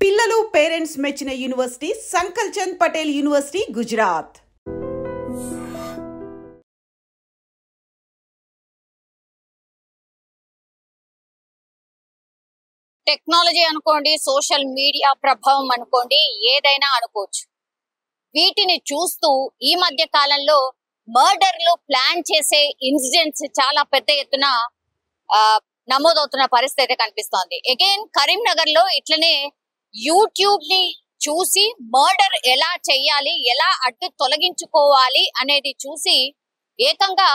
పిల్లలు పేరెంట్స్ మెచ్చిన university Sankal Chand Patel university Gujarat. Technology అనుకోండి, సోషల్ మీడియా ప్రభావం అనుకోండి, ఏదైనా అనుకోవచ్చు. వీటిని చూస్తూ ఈ మధ్య కాలంలో మర్డర్లు ప్లాన్ చేసే ఇన్సిడెంట్స్ చాలా పెద్ద ఎత్తున నమోదవుతున్న పరిస్థితి కనిపిస్తోంది. అగైన్ కరీంనగర్ లో ఇట్లనే యూట్యూబ్ ని చూసి మర్డర్ ఎలా చెయ్యాలి, ఎలా అడ్డు తొలగించుకోవాలి అనేది చూసి ఏకంగా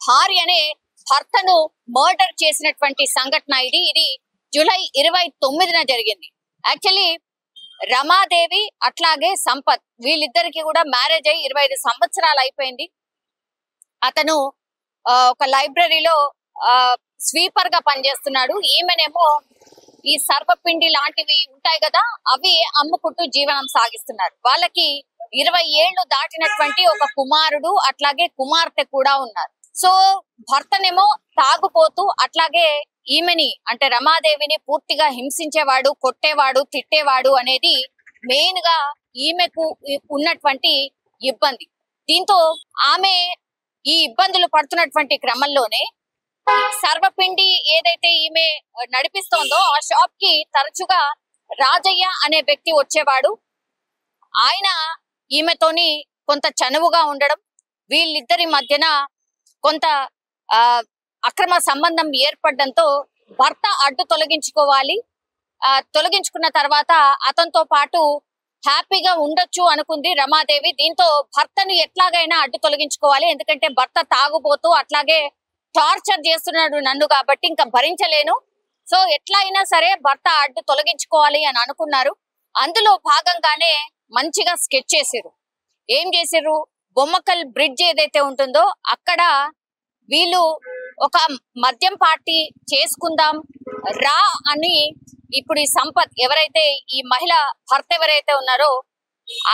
భార్యనే భర్తను మర్డర్ చేసినటువంటి సంఘటన ఇది జూలై 29న జరిగింది. యాక్చువల్లీ రమాదేవి అట్లాగే సంపత్ వీళ్ళిద్దరికి కూడా మ్యారేజ్ అయ్యి 25 సంవత్సరాలు అయిపోయింది. అతను ఒక లైబ్రరీలో స్వీపర్ గా పనిచేస్తున్నాడు. ఈమెనేమో ఈ సర్వపిండి లాంటివి ఉంటాయి కదా, అవి అమ్ముకుంటూ జీవనం సాగిస్తున్నారు. వాళ్ళకి 20 ఏళ్లు దాటినటువంటి ఒక కుమారుడు అట్లాగే కుమార్తె కూడా ఉన్నారు. సో భర్తనేమో తాగుపోతూ అట్లాగే ఈమెని అంటే రమాదేవిని పూర్తిగా హింసించేవాడు, కొట్టేవాడు, తిట్టేవాడు అనేది మెయిన్ గా ఈమెకు ఉన్నటువంటి ఇబ్బంది. దీంతో ఆమె ఈ ఇబ్బందులు పడుతున్నటువంటి క్రమంలోనే సర్వపిండి ఏదైతే ఈమె నడిపిస్తోందో ఆ షాప్ కి తరచుగా రాజయ్య అనే వ్యక్తి వచ్చేవాడు. ఆయన ఈమెతోని కొంత చనువుగా ఉండడం, వీళ్ళిద్దరి మధ్యన కొంత అక్రమ సంబంధం ఏర్పడడంతో భర్త అడ్డు తొలగించుకోవాలి. తొలగించుకున్న తర్వాత అతనితో పాటు హ్యాపీగా ఉండొచ్చు అనుకుంది రమాదేవి. దీంతో భర్తను ఎట్లాగైనా అడ్డు తొలగించుకోవాలి, ఎందుకంటే భర్త తాగుబోతూ అట్లాగే టార్చర్ చేస్తున్నాడు నన్ను, కాబట్టి ఇంకా భరించలేను. సో ఎట్లా అయినా సరే భర్త అడ్డు తొలగించుకోవాలి అని అనుకున్నారు. అందులో భాగంగానే మంచిగా స్కెచ్ చేసిర్రు. ఏం చేసిర్రు, బొమ్మకల్ బ్రిడ్జ్ ఏదైతే ఉంటుందో అక్కడ వీళ్ళు ఒక మద్యం పార్టీ చేసుకుందాం రా అని ఇప్పుడు ఈ సంపత్ ఎవరైతే ఈ మహిళ భర్త ఎవరైతే ఉన్నారో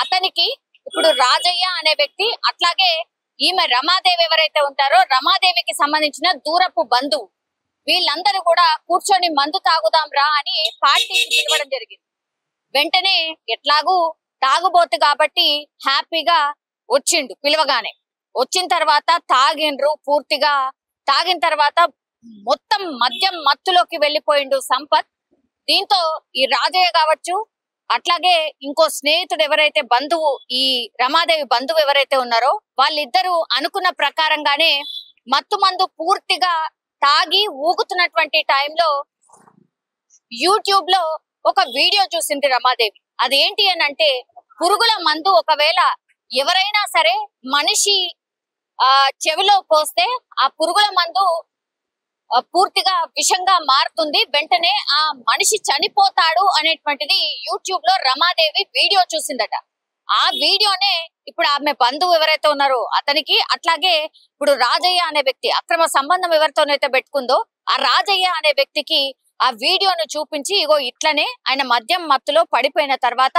అతనికి ఇప్పుడు రాజయ్య అనే వ్యక్తి అట్లాగే ఈమె రమాదేవి ఎవరైతే ఉంటారో రమాదేవికి సంబంధించిన దూరపు బంధువు వీళ్ళందరూ కూడా కూర్చొని మందు తాగుదాం రా అని పార్టీకి పిలవడం జరిగింది. వెంటనే ఎట్లాగూ తాగుబోతు కాబట్టి హ్యాపీగా వచ్చిండు. పిలవగానే వచ్చిన తర్వాత తాగిండ్రు. పూర్తిగా తాగిన తర్వాత మొత్తం మద్యం మత్తులోకి వెళ్ళిపోయిండు సంపత్. దీంతో ఈ రాజయ్య కావచ్చు అట్లాగే ఇంకో స్నేహితుడు ఎవరైతే బంధువు ఈ రమాదేవి బంధువు ఎవరైతే ఉన్నారో వాళ్ళిద్దరూ అనుకున్న ప్రకారంగానే మత్తు మందు పూర్తిగా తాగి ఊగుతున్నటువంటి టైంలో యూట్యూబ్ లో ఒక వీడియో చూసింది రమాదేవి. అదేంటి అని అంటే, పురుగుల మందు ఒకవేళ ఎవరైనా సరే మనిషి చెవిలో పోస్తే ఆ పురుగుల మందు పూర్తిగా విషంగా మారుతుంది, వెంటనే ఆ మనిషి చనిపోతాడు అనేటువంటిది యూట్యూబ్ లో రమాదేవి వీడియో చూసిందట. ఆ వీడియోనే ఇప్పుడు ఆమె బంధువు ఎవరైతే ఉన్నారో అతనికి అట్లాగే ఇప్పుడు రాజయ్య అనే వ్యక్తి అక్రమ సంబంధం ఎవరితోనైతే పెట్టుకుందో ఆ రాజయ్య అనే వ్యక్తికి ఆ వీడియోను చూపించి, ఇగో ఇట్లనే ఆయన మద్యం మత్తులో పడిపోయిన తర్వాత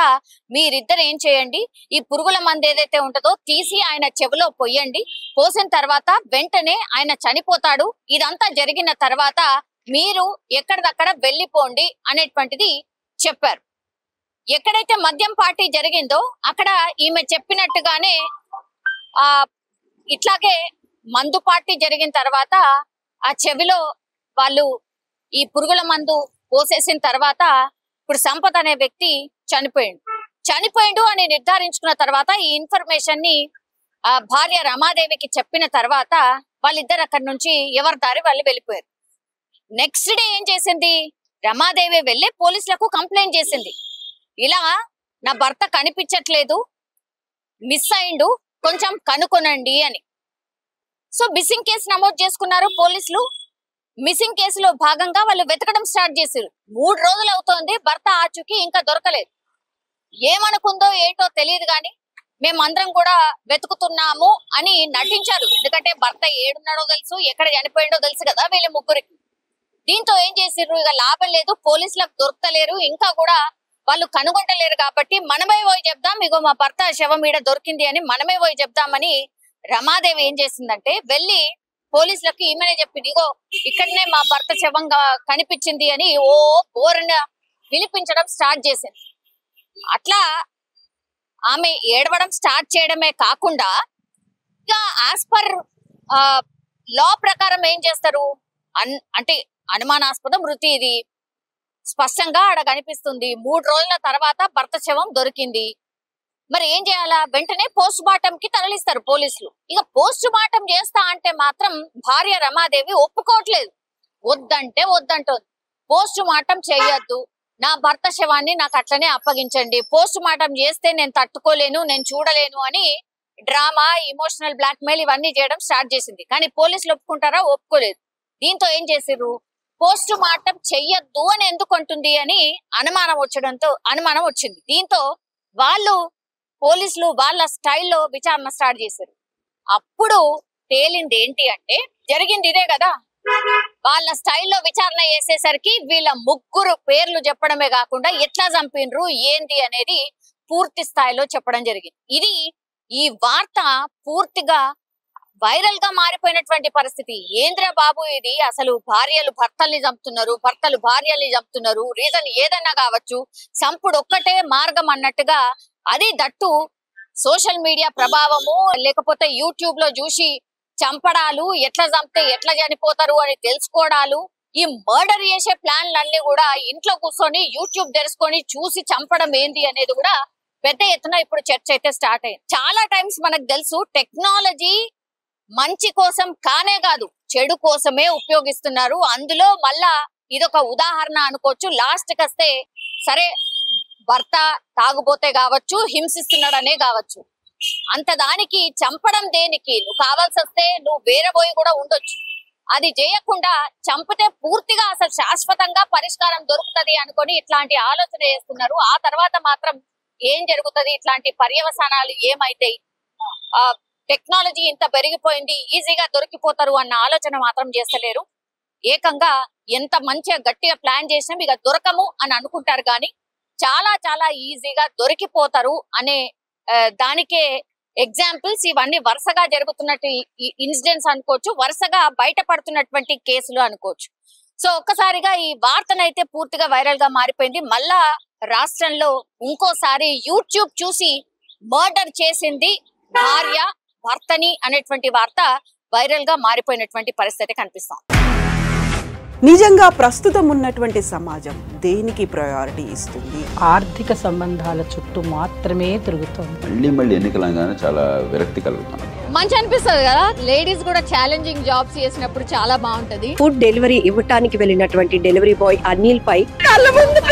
మీరిద్దరు ఏం చేయండి, ఈ పురుగుల మందు ఏదైతే ఉంటుందో తీసి ఆయన చెవిలో పొయ్యండి, పోసిన తర్వాత వెంటనే ఆయన చనిపోతాడు, ఇదంతా జరిగిన తర్వాత మీరు ఎక్కడిదక్కడ వెళ్ళిపోండి అనేటువంటిది చెప్పారు. ఎక్కడైతే మద్యం పార్టీ జరిగిందో అక్కడ ఈమె చెప్పినట్టుగానే ఇట్లాగే మందు పార్టీ జరిగిన తర్వాత ఆ చెవిలో వాళ్ళు ఈ పురుగుల మందు పోసేసిన తర్వాత ఇప్పుడు సంపత్ అనే వ్యక్తి చనిపోయిండు అని నిర్ధారించుకున్న తర్వాత ఈ ఇన్ఫర్మేషన్ ని ఆ భార్య రమాదేవికి చెప్పిన తర్వాత వాళ్ళిద్దరు అక్కడి నుంచి ఎవరి దారి వాళ్ళు వెళ్ళిపోయారు. నెక్స్ట్ డే ఏం చేసింది, రమాదేవి వెళ్ళి పోలీసులకు కంప్లైంట్ చేసింది, ఇలా నా భర్త కనిపించట్లేదు, మిస్ అయిండు, కొంచెం కనుక్కొనండి అని. సో మిస్సింగ్ కేసు నమోదు చేసుకున్నారు పోలీసులు. మిస్సింగ్ కేసులో భాగంగా వాళ్ళు వెతకడం స్టార్ట్ చేశారు. 3 రోజులు అవుతోంది, భర్త ఆచూకీ ఇంకా దొరకలేదు. ఏమనుకుందో ఏంటో తెలియదు కానీ మేమందరం కూడా వెతుకుతున్నాము అని నటించారు. ఎందుకంటే భర్త ఏడున్నాడో తెలుసు, ఎక్కడ చనిపోయిండో తెలుసు కదా వీళ్ళ ముగ్గురికి. దీంతో ఏం చేసిర్రు, ఇక లాభం లేదు, పోలీసులకు దొరకలేరు, ఇంకా కూడా వాళ్ళు కనుగొంటలేరు కాబట్టి మనమే పోయి చెప్దాం, ఇగో మా భర్త శవం ఈడ దొరికింది అని మనమే పోయి చెప్దామని రమాదేవి ఏం చేసిందంటే వెళ్ళి పోలీసులకు ఈమెనే చెప్పింది, ఇగో ఇక్కడనే మా భర్త శవంగా కనిపించింది అని ఓ బోరన విలిపించడం స్టార్ట్ చేసింది. అట్లా ఆమె ఏడవడం స్టార్ట్ చేయడమే కాకుండా ఇక యాజ్ పర్ లా ప్రకారం ఏం చేస్తారు అంటే అనుమానాస్పద మృతి ఇది స్పష్టంగా ఆడ కనిపిస్తుంది. 3 రోజుల తర్వాత భర్త శవం దొరికింది. మరి ఏం చేయాలా? వెంటనే పోస్ట్ మార్టం కి తరలిస్తారు పోలీసులు. ఇక పోస్ట్ మార్టం చేస్తా అంటే మాత్రం భార్య రమాదేవి ఒప్పుకోవట్లేదు. వద్దంటే వద్దంటోంది. పోస్ట్ మార్టం చేయొద్దు, నా భర్త శవాన్ని నాకు అట్లనే అప్పగించండి, పోస్ట్ మార్టం చేస్తే నేను తట్టుకోలేను, నేను చూడలేను అని డ్రామా, ఇమోషనల్ బ్లాక్ మెయిల్ ఇవన్నీ చేయడం స్టార్ట్ చేసింది. కానీ పోలీసులు ఒప్పుకుంటారా? ఒప్పుకోలేదు. దీంతో ఏం చేసిర్రు? పోస్ట్ మార్టం చెయ్యొద్దు అని ఎందుకు అంటుంది అని అనుమానం వచ్చింది. దీంతో పోలీసులు వాళ్ళ స్టైల్లో విచారణ స్టార్ట్ చేశారు. అప్పుడు తేలింది ఏంటి అంటే జరిగింది ఇదే కదా. వాళ్ళ స్టైల్లో విచారణ చేసేసరికి వీళ్ళ ముగ్గురు పేర్లు చెప్పడమే కాకుండా ఎట్లా చంపినరు ఏంది అనేది పూర్తి స్థాయిలో చెప్పడం జరిగింది. ఈ వార్త పూర్తిగా వైరల్ గా మారిపోయినటువంటి పరిస్థితి. ఏంద్రా బాబు ఇది, అసలు భార్యలు భర్తల్ని చంపుతున్నారు, భర్తలు భార్యల్ని చంపుతున్నారు, రీజన్ ఏదన్నా కావచ్చు, చంపుడు ఒక్కటే మార్గం అన్నట్టుగా, అది దట్టు సోషల్ మీడియా ప్రభావము, లేకపోతే యూట్యూబ్ లో చూసి చంపడాలు, ఎట్లా చంపితే ఎట్లా చనిపోతారు అని తెలుసుకోవడాలు, ఈ మర్డర్ చేసే ప్లాన్లన్నీ కూడా ఇంట్లో కూర్చొని యూట్యూబ్ తెరుచుకొని చూసి చంపడం ఏంది అనేది కూడా పెద్ద ఎత్తున ఇప్పుడు చర్చ అయితే స్టార్ట్ అయింది. చాలా టైమ్స్ మనకు తెలుసు టెక్నాలజీ మంచి కోసం కానే కాదు చెడు కోసమే ఉపయోగిస్తున్నారు. అందులో మళ్ళా ఇదొక ఉదాహరణ అనుకోవచ్చు. లాస్ట్ కస్తే సరే భర్త తాగుబోతే కావచ్చు, హింసిస్తున్నాడనే కావచ్చు, అంత దానికి చంపడం దేనికి? నువ్వు కావాల్సి వస్తే నువ్వు వేరే పోయి కూడా ఉండొచ్చు. అది చేయకుండా చంపితే పూర్తిగా అసలు శాశ్వతంగా పరిష్కారం దొరుకుతుంది అనుకొని ఇట్లాంటి ఆలోచన చేస్తున్నారు. ఆ తర్వాత మాత్రం ఏం జరుగుతుంది, ఇట్లాంటి పర్యవసానాలు ఏమైతాయి, టెక్నాలజీ ఇంత పెరిగిపోయింది, ఈజీగా దొరికిపోతారు అన్న ఆలోచన మాత్రం చేస్తలేరు. ఏకంగా ఎంత మంచిగా గట్టిగా ప్లాన్ చేసినా ఇక దొరకము అని అనుకుంటారు, కానీ చాలా చాలా ఈజీగా దొరికిపోతారు అనే దానికే ఎగ్జాంపుల్స్ ఇవన్నీ వరుసగా జరుగుతున్నట్టు ఇన్సిడెంట్స్ అనుకోవచ్చు, వరుసగా బయటపడుతున్నటువంటి కేసులు అనుకోవచ్చు. సో ఒక్కసారిగా ఈ వార్తనైతే పూర్తిగా వైరల్ గా మారిపోయింది. మళ్ళా రాష్ట్రంలో ఇంకోసారి యూట్యూబ్ చూసి మర్డర్ చేసింది భార్య భర్తని అనేటువంటి వార్త వైరల్ గా మారిపోయినటువంటి పరిస్థితి కనిపిస్తాం. నిజంగా ప్రస్తుతం ఉన్నటువంటి సమాజం దేనికి ప్రయారిటీ ఇస్తుంది? ఆర్థిక సంబంధాల చుట్టూ మాత్రమే తిరుగుతుంది. మళ్ళీ ఎన్నికలంగానే చాలా విరక్తి కలుగుతాం. మంచి అనిపిస్తుంది కదా, లేడీస్ కూడా ఛాలెంజింగ్ జాబ్స్ చేసినప్పుడు చాలా బాగుంటది. ఫుడ్ డెలివరీ ఇవ్వటానికి వెళ్ళినటువంటి డెలివరీ బాయ్ అనిల్ పై కళ్ళ ముందు